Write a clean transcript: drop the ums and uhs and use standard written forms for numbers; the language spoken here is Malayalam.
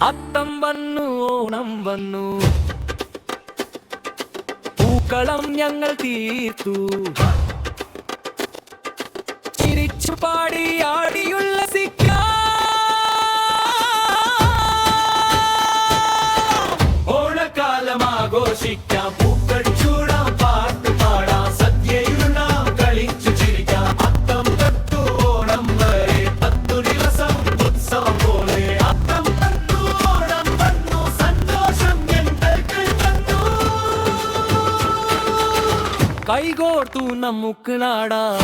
അത്തം വന്നു ഓണം വന്നു, പൂക്കളം ഞങ്ങൾ തീർത്തു, ചിരിച്ചു പാടി ആടിയുല്ലസിക്കാം. ഓണക്കാലം ആഘോഷിക്കാം, പൂക്കൾ ചൂടാം, പാട്ട് പാടാം, സദ്യയുണ്ണാം, കളിച്ചു ചിരിക്കാം. അത്തം തൊട്ടു ഓണം വരെ 10 ദിവസം ഉത്സവം പോലെ. അത്തം വന്നു ഓണം വന്നു, സന്തോഷം ഞങ്ങൾക്ക് വന്നു. കൈകോർത്തു നമുക്ക് നാടാം.